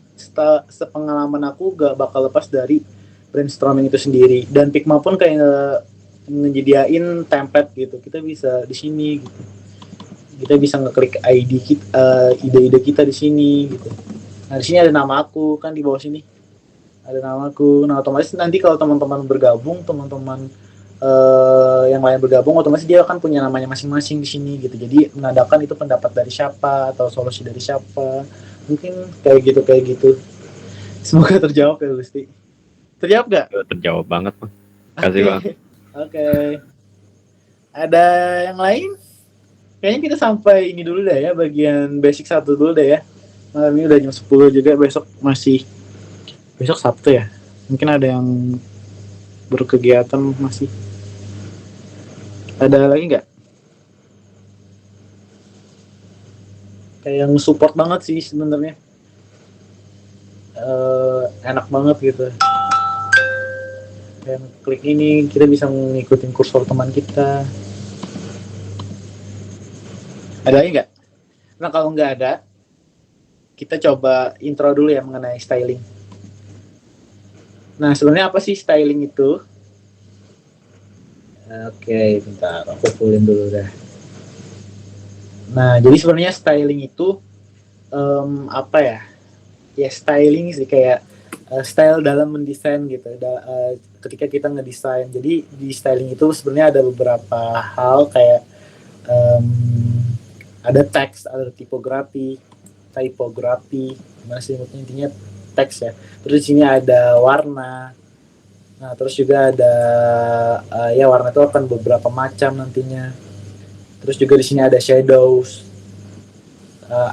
sepengalaman aku gak bakal lepas dari brainstorming itu sendiri. Dan Figma pun kayak menyediain template gitu. Kita bisa di sini gitu. Kita bisa ngeklik ide-ide kita di sini gitu. Nah, di sini ada nama aku kan di bawah sini. Ada nama aku. Nah, otomatis nanti kalau teman-teman bergabung, teman-teman yang lain bergabung, otomatis dia akan punya namanya masing-masing di sini gitu. Jadi menandakan itu pendapat dari siapa atau solusi dari siapa. Mungkin kayak gitu. Semoga terjawab ya Gusti. Terjawab gak? Terjawab banget Bang. Kasih Bang. Oke. Ada yang lain? Kayaknya kita sampai ini dulu deh ya, bagian basic 1 dulu deh ya. Malam ini udah jam 10 juga, besok Sabtu ya. Mungkin ada yang berkegiatan masih. Ada lagi nggak? Kayak yang support banget sih sebenarnya. Enak banget gitu. Dan klik ini kita bisa ngikutin kursor teman kita. Ada lagi nggak? Nah kalau nggak ada, kita coba intro dulu ya mengenai styling. Nah, sebenarnya apa sih styling itu? Oke, bentar, aku pulin dulu dah. Nah, jadi sebenarnya styling itu apa ya? Ya styling sih kayak style dalam mendesain gitu. Ketika kita ngedesain, jadi di styling itu sebenarnya ada beberapa hal kayak em, ada teks, ada tipografi, gimana sih intinya teks ya. Terus di sini ada warna. Nah, terus juga ada ya warna itu akan beberapa macam nantinya. Terus juga di sini ada shadows,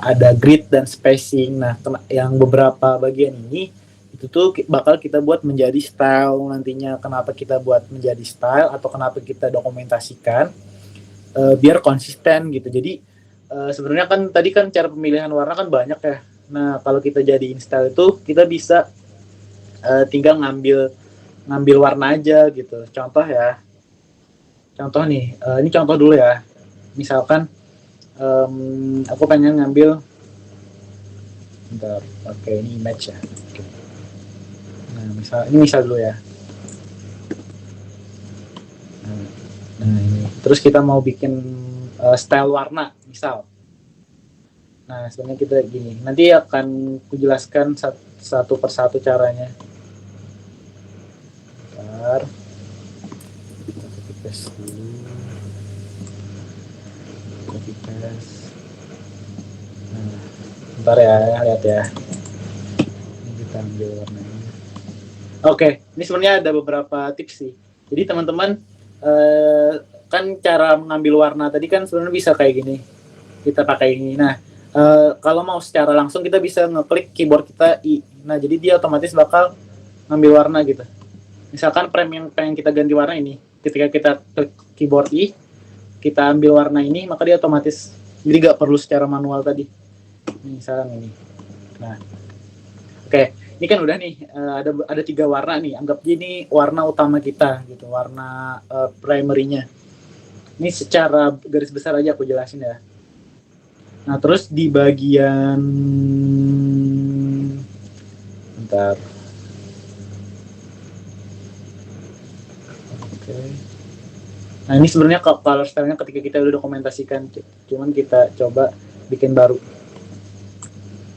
ada grid dan spacing. Nah, yang beberapa bagian ini itu tuh bakal kita buat menjadi style nantinya. Kenapa kita buat menjadi style atau kenapa kita dokumentasikan biar konsisten gitu. Jadi sebenarnya kan tadi kan cara pemilihan warna kan banyak ya. Nah, kalau kita jadiin style itu kita bisa tinggal ngambil warna aja gitu. Contoh ya. Contoh nih, ini contoh dulu ya. Misalkan aku pengen ngambil bentar, oke ini image ya. Oke. Nah, ini misal dulu ya. Nah, ini. Terus kita mau bikin style warna, misal. Nah, sebenarnya kita gini. Nanti akan kujelaskan satu persatu caranya. Bentar. Copy paste dulu. Copy paste. Nah, bentar ya, lihat ya. Ini kita ambil warnanya. Oke, ini sebenarnya ada beberapa tips sih. Jadi teman-teman kan cara mengambil warna tadi kan sebenarnya bisa kayak gini. Kita pakai ini. Nah, kalau mau secara langsung kita bisa ngeklik keyboard kita I. Nah, jadi dia otomatis bakal ngambil warna gitu. Misalkan frame yang pengen kita ganti warna ini, ketika kita klik keyboard I, kita ambil warna ini, maka dia otomatis. Jadi nggak perlu secara manual tadi. Misalkan ini. Nah, oke. Ini kan udah nih ada 3 warna nih. Anggap ini warna utama kita gitu, warna primary-nya. Ini secara garis besar aja aku jelasin ya. Nah, terus di bagian bentar. Oke. Nah, ini sebenarnya color style-nya ketika kita udah dokumentasikan, cuman kita coba bikin baru.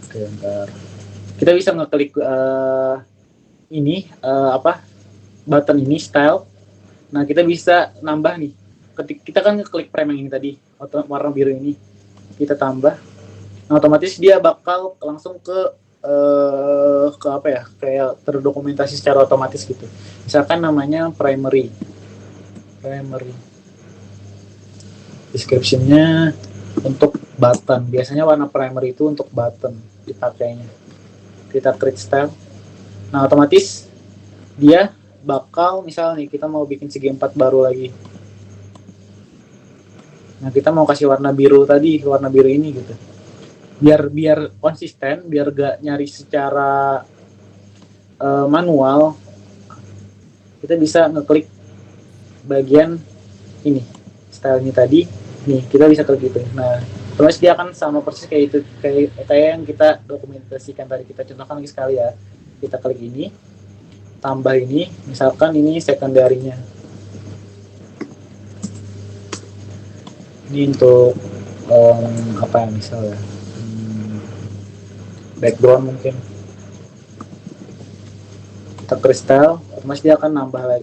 Oke, bentar. Kita bisa ngeklik ini button ini style. Nah, kita bisa nambah nih. Kita kan ngeklik frame yang ini tadi, warna biru ini. Kita tambah. Nah, otomatis dia bakal langsung ke apa ya? Kayak terdokumentasi secara otomatis gitu. Misalkan namanya primary. Description-nya untuk button. Biasanya warna primary itu untuk button dipakainya. Kita create style. Nah, otomatis dia bakal misal nih kita mau bikin segi 4 baru lagi. Nah, kita mau kasih warna biru tadi, warna biru ini gitu. Biar konsisten, biar gak nyari secara manual. Kita bisa ngeklik bagian ini, stylenya tadi. Nih, kita bisa klik gitu. Nah, terus dia akan sama persis kayak itu, kayak yang kita dokumentasikan tadi. Kita contohkan lagi sekali ya. Kita klik ini, tambah ini, misalkan ini secondary-nya. Ini untuk apa ya misalnya background mungkin. Kita kristal, otomatis dia akan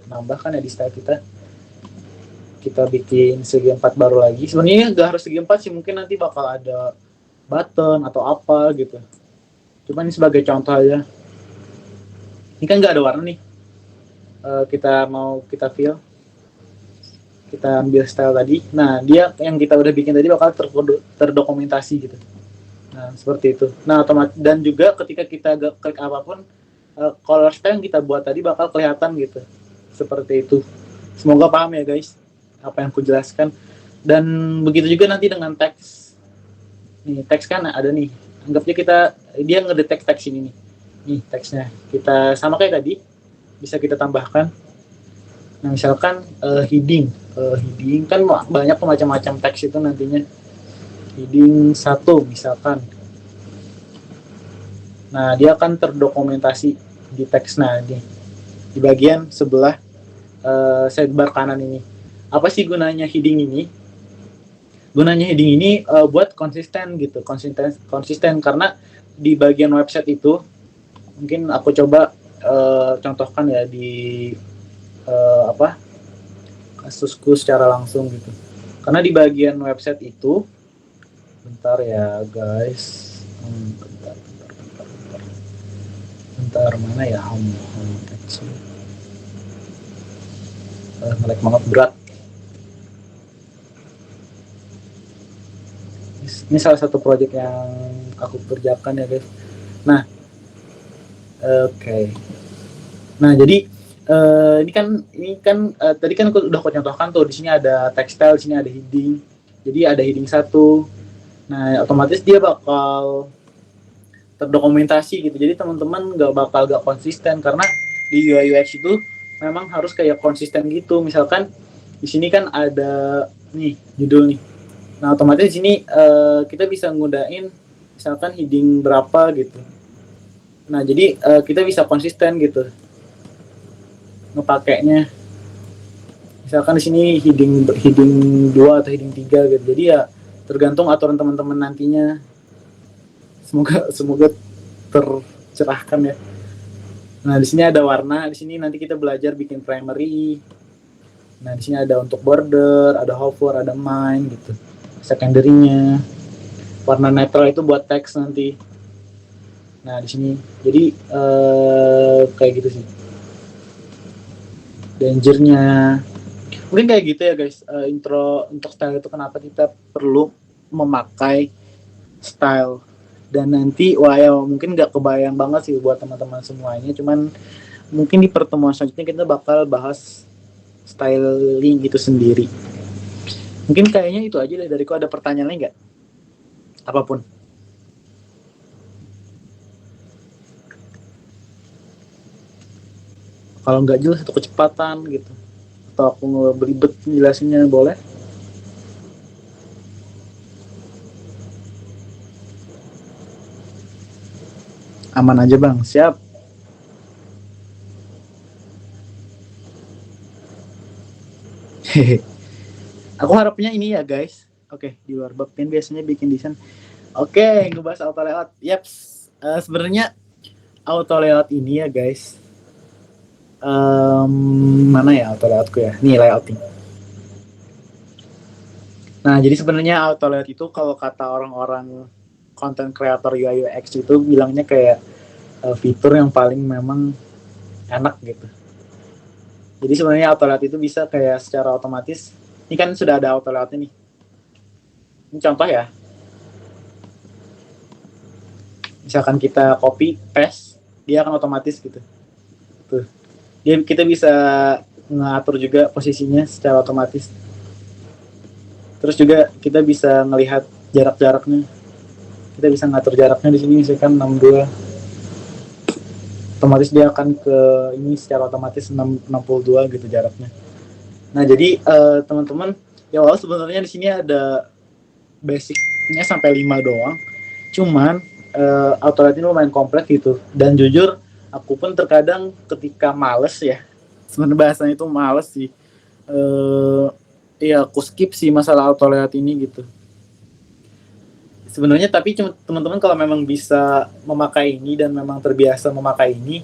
nambah kan ya di style kita. Kita bikin segi 4 baru lagi. Sebenarnya nggak harus segi 4 sih, mungkin nanti bakal ada button atau apa gitu. Cuman ini sebagai contoh aja. Ini kan nggak ada warna nih. Kita fill. Kita ambil style tadi. Nah, dia yang kita udah bikin tadi bakal terdokumentasi gitu. Nah, seperti itu. Nah, otomatis dan juga ketika kita klik apapun, color style yang kita buat tadi bakal kelihatan gitu. Seperti itu. Semoga paham ya guys apa yang aku jelaskan. Dan begitu juga nanti dengan teks. Nih, teks kan ada nih. Anggapnya dia ngedetek teks ini nih. Nih teksnya. Kita sama kayak tadi. Bisa kita tambahkan. Nah, misalkan heading kan banyak macam-macam teks itu nantinya. Heading 1 misalkan. Nah, dia akan terdokumentasi di teks. Nah, di bagian sebelah sidebar kanan ini. Apa sih gunanya heading ini? Gunanya heading ini buat konsisten gitu, konsisten karena di bagian website itu mungkin aku coba contohkan ya di kasusku secara langsung gitu. Karena di bagian website itu, bentar ya guys, bentar mana ya home ngelag banget berat. Ini salah satu project yang aku kerjakan ya guys. Nah, oke. Nah jadi ini kan tadi kan aku udah contohkan tuh, di sini ada textile, di sini ada heading. Jadi ada heading 1. Nah otomatis dia bakal terdokumentasi gitu. Jadi teman-teman gak konsisten karena di UI UX itu memang harus kayak konsisten gitu. Misalkan di sini kan ada nih judul nih. Nah otomatis di sini kita bisa ngudain misalkan heading berapa gitu. Nah jadi kita bisa konsisten gitu ngepakainya. Misalkan di sini heading 2 atau heading 3 gitu. Jadi ya tergantung aturan teman-teman nantinya. Semoga tercerahkan ya. Nah, di sini ada warna, di sini nanti kita belajar bikin primary. Nah, di sini ada untuk border, ada hover, ada mine gitu. Secondary-nya. Warna netral itu buat teks nanti. Nah, di sini. Jadi kayak gitu sih. Danger-nya. Mungkin kayak gitu ya, guys. Intro untuk style itu kenapa kita perlu memakai style. Dan nanti mungkin nggak kebayang banget sih buat teman-teman semuanya, cuman mungkin di pertemuan selanjutnya kita bakal bahas styling itu sendiri. Mungkin kayaknya itu aja deh dariku. Ada pertanyaan lain nggak? Apapun. Kalau nggak jelas atau kecepatan gitu, atau aku belibet jelasinnya, boleh. Aman aja bang, siap. Aku harapnya ini ya guys. Oke, di luar bab kan biasanya bikin desain. Oke, ngebahas auto layout. Yap, sebenarnya auto layout ini ya guys. Mana ya auto layoutku ya? Nih layouting. Nah, jadi sebenarnya auto layout itu kalau kata orang-orang content creator UI UX itu bilangnya kayak fitur yang paling memang enak gitu. Jadi sebenarnya auto layout itu bisa kayak secara otomatis. Ini kan sudah ada auto layout ini. Ini contoh ya. Misalkan kita copy paste, dia akan otomatis gitu. Tuh. Kita bisa ngatur juga posisinya secara otomatis. Terus juga kita bisa ngelihat jarak-jaraknya. Kita bisa ngatur jaraknya di sini misalkan 62. Otomatis dia akan ke ini secara otomatis 62 gitu jaraknya. Nah, jadi teman-teman, ya walau sebenarnya di sini ada basicnya sampai 5 doang. Cuman auto layout ini lumayan kompleks gitu. Dan jujur aku pun terkadang ketika males ya. Sebenarnya bahasanya itu males sih. Ya aku skip sih masalah auto layout ini gitu. Sebenarnya tapi teman-teman kalau memang bisa memakai ini dan memang terbiasa memakai ini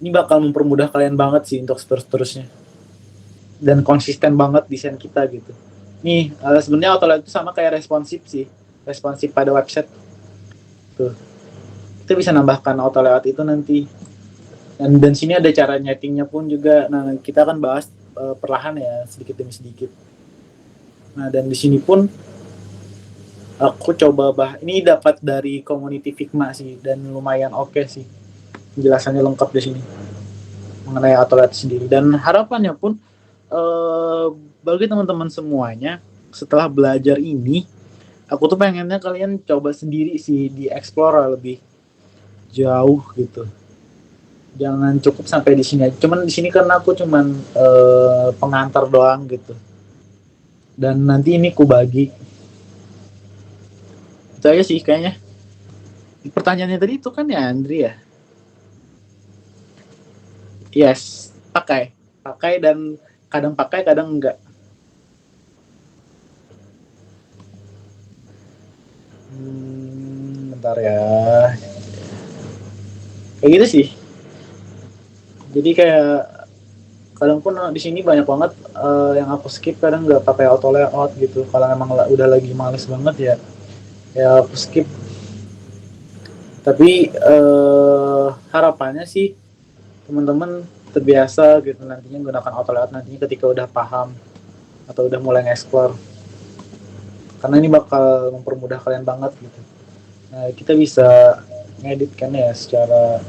bakal mempermudah kalian banget sih untuk seterusnya. Dan konsisten banget desain kita gitu. Nih, sebenarnya auto layout itu sama kayak responsif sih. Responsif pada website. Tuh. Kita bisa nambahkan auto layout itu nanti. Dan sini ada cara nyetingnya pun juga. Nah, kita akan bahas perlahan ya, sedikit demi sedikit. Nah, dan di sini pun aku coba ini dapat dari community Figma sih, dan lumayan oke sih. Penjelasannya lengkap di sini mengenai auto layout sendiri. Dan harapannya pun bagi teman-teman semuanya, setelah belajar ini, aku tuh pengennya kalian coba sendiri sih, di-explore lebih jauh gitu. Jangan cukup sampai di sini aja. Cuman di sini karena aku cuman pengantar doang gitu. Dan nanti ini ku bagi. Itu aja sih kayaknya. Pertanyaannya tadi itu kan ya Andri ya. Yes, pakai dan kadang pakai kadang enggak. Bentar ya. Kayak gitu sih. Jadi kayak kadang pun di sini banyak banget yang aku skip, kadang nggak pakai auto layout gitu. Kalau emang udah lagi males banget ya aku skip. Tapi harapannya sih teman-teman terbiasa gitu nantinya menggunakan auto layout nantinya ketika udah paham atau udah mulai nge-explore. Karena ini bakal mempermudah kalian banget gitu. Nah, kita bisa ngedit kan ya secara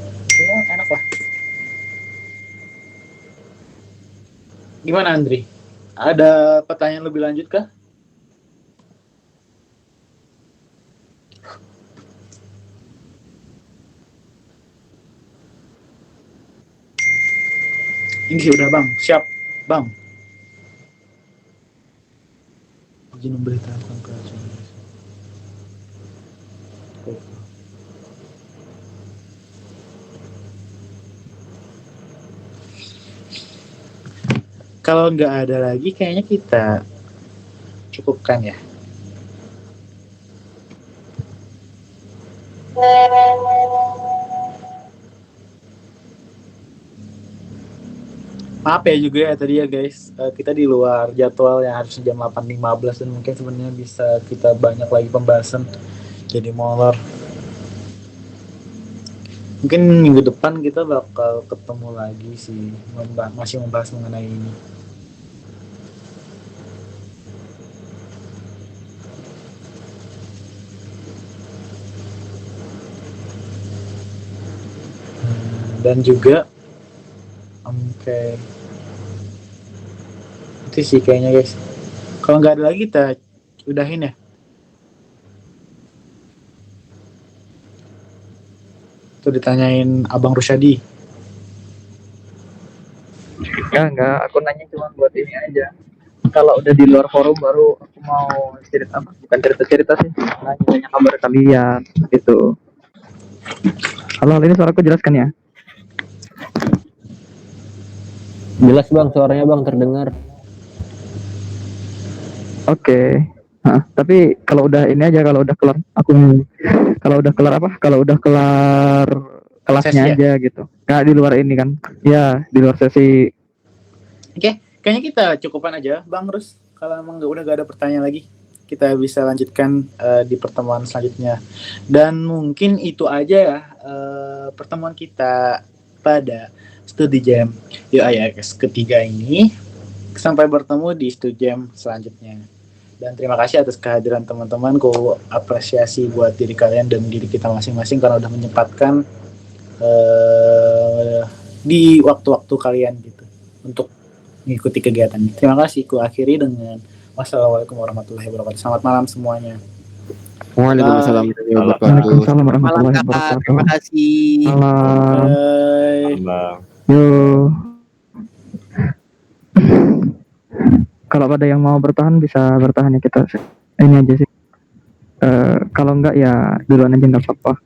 enak lah. Gimana Andri? Ada pertanyaan lebih lanjut kah? Ini udah bang, siap bang. Izin memberitahukan ke kalau nggak ada lagi kayaknya kita cukupkan ya. Maaf ya juga ya tadi ya guys, kita di luar jadwal yang harus jam 8.15 dan mungkin sebenarnya bisa kita banyak lagi pembahasan jadi molor. Mungkin minggu depan kita bakal ketemu lagi sih, masih membahas mengenai ini. Dan juga oke. Itu sih kayaknya guys. Kalau nggak ada lagi kita udahin ya. Tuh ditanyain Abang Rusyadi. Enggak, aku nanya cuma buat ini aja. Kalau udah di luar forum baru aku mau cerita apa? Bukan cerita-cerita sih, nanya kabar kalian gitu. Halo, ini suaraku jelaskan ya? Jelas bang, suaranya bang terdengar. Oke. Nah, tapi kalau udah ini aja, kalau udah kelar kalau udah kelar apa? Kalau udah kelar kelasnya Sesi ya? aja gitu. Nggak di luar ini kan? Ya, di luar sesi. Oke, kayaknya kita cukupan aja Bang Rus. Kalau emang udah gak ada pertanyaan lagi, kita bisa lanjutkan di pertemuan selanjutnya. Dan mungkin itu aja ya pertemuan kita pada Studi Jam UIX ketiga ini. Sampai bertemu di Studi Jam selanjutnya. Dan terima kasih atas kehadiran teman-teman. Ku apresiasi buat diri kalian dan diri kita masing-masing karena udah menyempatkan di waktu-waktu kalian gitu untuk mengikuti kegiatan ini. Terima kasih. Ku akhiri dengan wassalamualaikum warahmatullahi wabarakatuh. Selamat malam semuanya. Waalaikumsalam warahmatullahi wabarakatuh. Waalaikumsalam Malam warahmatullahi kakak, wabarakatuh. terima kasih. Salam. Bye. Bang. Yo. Kalau ada yang mau bertahan bisa bertahan ya, kita ini aja sih. Kalau enggak ya duluan aja nggak apa-apa.